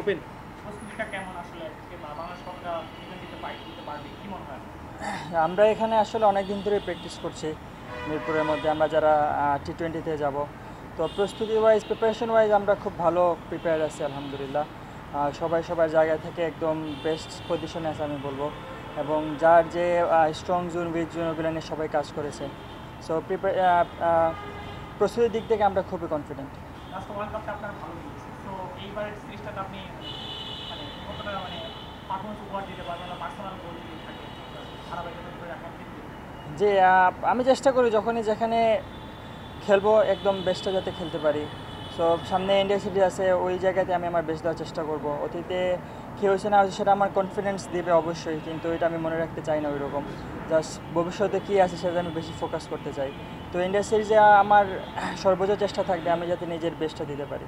Open প্রস্তুতিটা কেমন আসলে বাংলাদেশ কতটা দিতে পারবে কি মনে হয়? আমরা এখানে আসলে অনেক দিন ধরে প্র্যাকটিস করছি মিরপুরের মধ্যে আমরা যারা T20-তে যাব। তো প্রস্তুতি ওয়াইজ প্রিপারেশন ওয়াইজ আমরা খুব ভালো প্রিপেয়ার আছি আলহামদুলিল্লাহ। সবাই সবার জায়গা থেকে একদম বেস্ট পজিশনে আছে আমি বলবো, এবং যার যে স্ট্রং জোন উইক জোন ওগুলো নিয়ে সবাই কাজ করেছে। সো প্রস্তুতির দিক থেকে আমরা খুবই কনফিডেন্ট। লাস্ট ওয়ার্ল্ড কাপটা আপনার ভালো লেগেছে, তো এইবারের সিরিজটাতে আপনি মানে কতটা পারফরমেন্স উপহার দিতে পারবেন বা পার্সোনাল গোল যদি থাকে ধারাবাহিকতা ধরে রাখার ক্ষেত্রে? যে আমি চেষ্টা করি যখনই যেখানে খেলবো একদম বেস্টটা যাতে খেলতে পারি। সো সামনে ইন্ডিয়া সিরিজ আছে, ওই জায়গাতে আমি আমার বেস্ট দেওয়ার চেষ্টা করব। অতীতে কী হয়েছে না হয়েছে সেটা আমার কনফিডেন্স দেবে অবশ্যই, কিন্তু এটা আমি মনে রাখতে চাই না ওই রকম। জাস্ট ভবিষ্যতে কী আছে সেটা আমি বেশি ফোকাস করতে চাই। তো ইন্ডিয়া সিরিজে আমার সর্বোচ্চ চেষ্টা থাকবে আমি যাতে নিজের বেস্টটা দিতে পারি।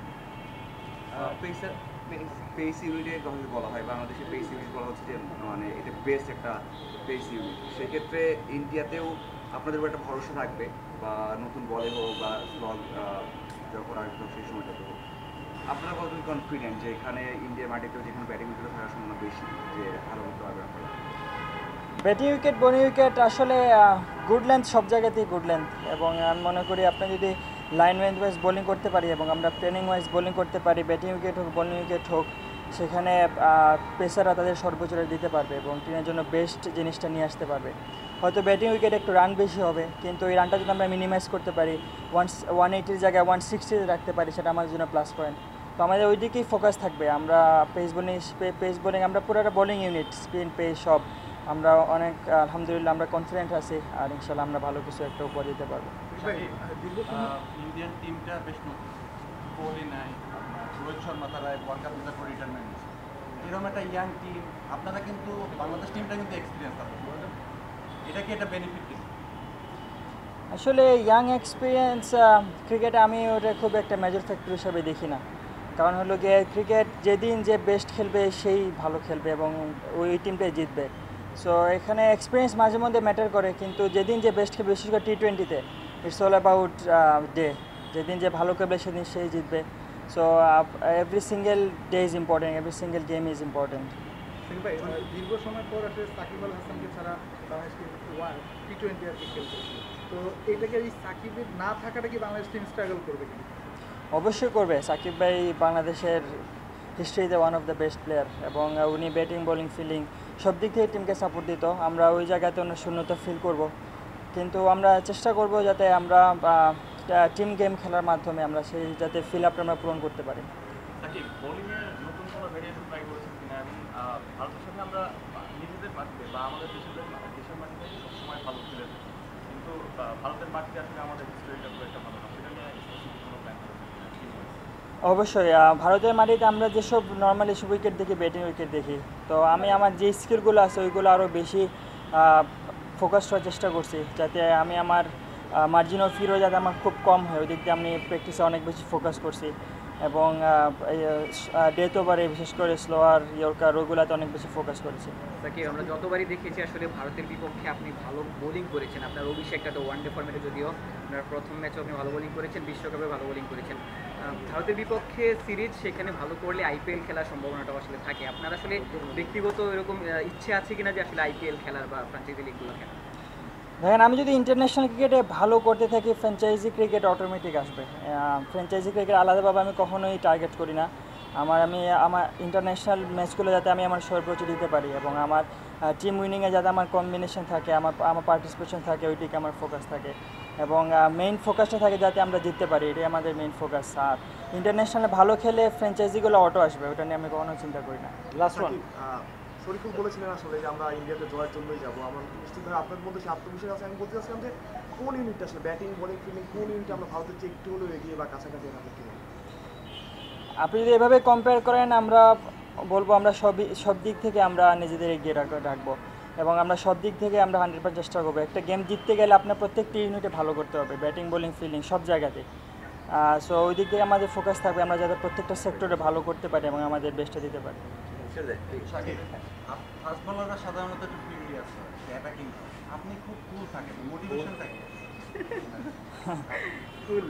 পেস ইউনিটের কথা যদি বলা হয়, বাংলাদেশের পেস ইউনিট বলা হচ্ছে যে মানে এটা বেস্ট একটা পেস ইউনিট। সেক্ষেত্রে ইন্ডিয়াতেও আপনাদের উপর একটা ভরসা থাকবে, বা নতুন বলে হোক বা স্লগ যখন আসবে সেই সময়টাতে হোক, আপনারা কতটুকু কনফিডেন্ট যে এখানে ইন্ডিয়ার মাটিতেও যেখানে ব্যাটিং উইকেটে থাকার সম্ভাবনা বেশি যে ভালো করতে পারবে আপনারা? ব্যাটিং উইকেট বোলিং উইকেট আসলে গুড লেন্থ সব জায়গাতেই গুড লেন্থ, এবং আমি মনে করি আপনি যদি লাইন ওয়াইজ বোলিং করতে পারি এবং আমরা প্ল্যানিং ওয়াইজ বোলিং করতে পারি, ব্যাটিং উইকেট হোক বোলিং উইকেট হোক, সেখানে পেসাররা তাদের সর্বোচ্চটা দিতে পারবে এবং টিমের জন্য বেস্ট জিনিসটা নিয়ে আসতে পারবে। হয়তো ব্যাটিং উইকেট একটু রান বেশি হবে, কিন্তু এই রানটা যদি আমরা মিনিমাইজ করতে পারি, 180-র জায়গায় 160 রাখতে পারি, সেটা আমাদের জন্য প্লাস পয়েন্ট। তো আমাদের ওই দিকেই ফোকাস থাকবে। আমরা পেস বোলিং আমরা পুরোটা বোলিং ইউনিট, স্পিন পেস সব আমরা অনেক আলহামদুলিল্লাহ আমরা কনফিডেন্ট আছি, আর ইনশাল্লাহ আমরা ভালো কিছু একটা উপহার দিতে পারবো। ইন্ডিয়ান টিমটা বেশ নতুন, কোহলি নাই, রোহিত শর্মা তারা ওয়ার্ল্ড কাপ জেতার পর রিটায়ারমেন্ট নিচ্ছে। এরকম একটা ইয়াং টিম, আপনারা কিন্তু বাংলাদেশ টিমটা কিন্তু এক্সপিরিয়েন্স আছে, এটা কি একটা বেনিফিট কিছু? আসলে ইয়াং এক্সপিরিয়েন্স ক্রিকেটে আমি ওটা খুব একটা মেজর ফ্যাক্টর হিসাবে দেখি না। কারণ হলো গিয়ে ক্রিকেট যেদিন যে বেস্ট খেলবে সেই ভালো খেলবে এবং ওই টিমটাই জিতবে। সো এখানে এক্সপিরিয়েন্স মাঝে মধ্যে ম্যাটার করে, কিন্তু যেদিন যে বেস্ট খেলবে, বিশেষ করে T20-তে ইটস অল অ্যাবাউট ডে। যেদিন যে ভালো খেলবে সেদিন সেই জিতবে। So every single day is important, every single game is important. ভাই দীর্ঘ সময় পর আসলে সাকিব আল হাসানকে ছাড়া বাংলাদেশ টিম T20 আর কি খেলছে, তো এটাকে এই সাকিবের না থাকাটা কি বাংলাদেশ টিম স্ট্রাগল করবে কি? অবশ্যই করবে। সাকিব ভাই বাংলাদেশের হিস্ট্রিতে one of the best player, এবং উনি ব্যাটিং বোলিং ফিল্ডিং সব দিক থেকে টিমকে সাপোর্ট দিত। আমরা ওই জায়গাতে অনেক শূন্যতা ফিল করব, কিন্তু আমরা চেষ্টা করব যাতে আমরা টিম গেম খেলার মাধ্যমে আমরা সেই যাতে ফিল আপটা আমরা পূরণ করতে পারি। সাকিব বোলিংয়ে নতুন কোনো ভেরিয়েশন ট্রাই করেছেন কিনা, এবং ভারতের সাথে আমরা নিজেদের মাটিতে বা আমাদের দেশের মাটিতে সবসময় ভালো খেলে থাকি, কিন্তু ভারতের মাটিতে আসলে আমাদের হিস্টোরিটা খুব একটা ভালো না, সেটা নিয়ে স্পেসিফিক কোনো প্ল্যান করেছেন? অবশ্যই ভারতের মাটিতে আমরা যেসব নর্মালি সব উইকেট দেখি, ব্যাটিং উইকেট দেখি। তো আমি আমার যে স্কিলগুলো আছে ওইগুলো আরও বেশি ফোকাস করার চেষ্টা করছি, যাতে আমি আমার মার্জিন অফ হিরো যাতে আমার খুব কম হয়, ওই দিক দিয়ে আমি প্র্যাকটিসে অনেক বেশি ফোকাস করছি, এবং ডেথ ওভারে বিশেষ করে স্লোয়ার ইয়র্কার ওইগুলোতে অনেক বেশি ফোকাস করেছি। তাকে আমরা যতবারই দেখেছি আসলে ভারতের বিপক্ষে আপনি ভালো বোলিং করেছেন। আপনার অভিষেকটা তো ওয়ানডে ফর্মেটে, যদিও আপনার প্রথম ম্যাচে আপনি ভালো বোলিং করেছেন, বিশ্বকাপে ভালো বোলিং করেছেন। ভারতের বিপক্ষে সিরিজ সেখানে ভালো করলে আইপিএল খেলার সম্ভাবনাটাও আসলে থাকে। আপনার আসলে ব্যক্তিগত এরকম ইচ্ছে আছে কিনা যে আসলে আইপিএল খেলার বা ফ্র্যাঞ্চাইজি লিগগুলো খেলার? দেখেন, আমি যদি ইন্টারন্যাশনাল ক্রিকেটে ভালো করতে থাকি, ফ্র্যাঞ্চাইজি ক্রিকেট অটোমেটিক আসবে। ফ্র্যাঞ্চাইজি ক্রিকেট আলাদাভাবে আমি কখনোই টার্গেট করি না। আমার ইন্টারন্যাশনাল ম্যাচগুলো যাতে আমি আমার সর্বোচ্চ দিতে পারি, এবং আমার টিম উইনিংয়ে যাতে আমার কম্বিনেশন থাকে, আমার পার্টিসিপেশন থাকে, ওইটিকে আমার ফোকাস থাকে, এবং মেইন ফোকাসটা থাকে যাতে আমরা জিততে পারি, এটাই আমাদের মেইন ফোকাস। আর ইন্টারন্যাশনালে ভালো খেলে ফ্র্যাঞ্চাইজিগুলো অটো আসবে, ওটা নিয়ে আমি কখনো চিন্তা করি না। লাস্ট ওয়ান, শরীফুল বলেছিলেন আসলে যে আমরা ইন্ডিয়াতে জয়ের জন্যই যাবো। আমার নিশ্চিতভাবে আপনার মধ্যে সে আত্মবিশ্বাস আছে। আমি বলতে চাচ্ছিলাম যে কোন ইউনিটটা আসলে ব্যাটিং বোলিং ফিল্ডিং কোন ইউনিটে আমরা ভারতের চেয়ে একটু হলেও এগিয়ে বা কাছাকাছি রাখবো কিনা? আপনি যদি এভাবে কম্পেয়ার করেন, আমরা বলবো আমরা সব দিক থেকে আমরা নিজেদের এগিয়ে রাখবো, এবং আমরা সব দিক থেকে আমরা 100% চেষ্টা করবো। একটা গেম জিততে গেলে আপনার প্রত্যেকটি ইউনিটে ভালো করতে হবে, ব্যাটিং বোলিং ফিল্ডিং সব জায়গাতে। সো ওই দিক থেকে আমাদের ফোকাস থাকবে, আমরা যাতে প্রত্যেকটা সেক্টরে ভালো করতে পারি এবং আমাদের বেস্টটা দিতে পারি। ফাস্ট বলাররা সাধারণত একটু ফিল্ডি আছে, অ্যাটাকিং, আপনি খুব কুল থাকেন, মোটিভেশনটা কি?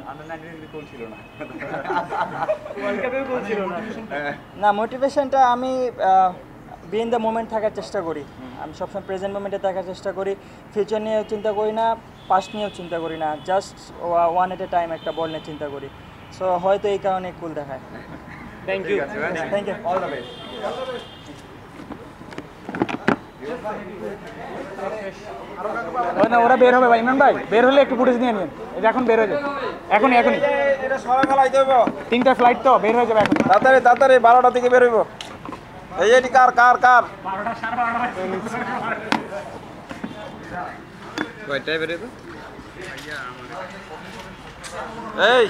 আন্ডার 19 কোন ছিল না ওয়ার্ল্ড কাপেও গোল ছিল না। না, মোটিভেশনটা আমি বি ইন দ্য মোমেন্ট থাকার চেষ্টা করি। আমি সবসময় প্রেজেন্ট মোমেন্টে থাকার চেষ্টা করি, ফিউচার নিয়েও চিন্তা করি না, পাস্ট নিয়েও চিন্তা করি না, জাস্ট ওয়ান এট এ টাইম একটা বল নিয়ে চিন্তা করি। সো হয়তো এই কারণে কুল দেখায়। Thank you. Thank you. All the best. ওরা বের হবে ভাই, ইমরান ভাই বের হলে একটু ফুটেজ নিয়ে নিন। এটা এখন বের হয়ে যাবে, এখনই এটা সবাই ফেলাইতে হইব 3টা ফ্লাইট তো বের হয়ে যাবে এখন। তাড়াতাড়ি তাড়াতাড়ি 12টা থেকে বের হইব। এই এটি কার কার কার 12টা 12:30 কয়টায় বের হইব? এই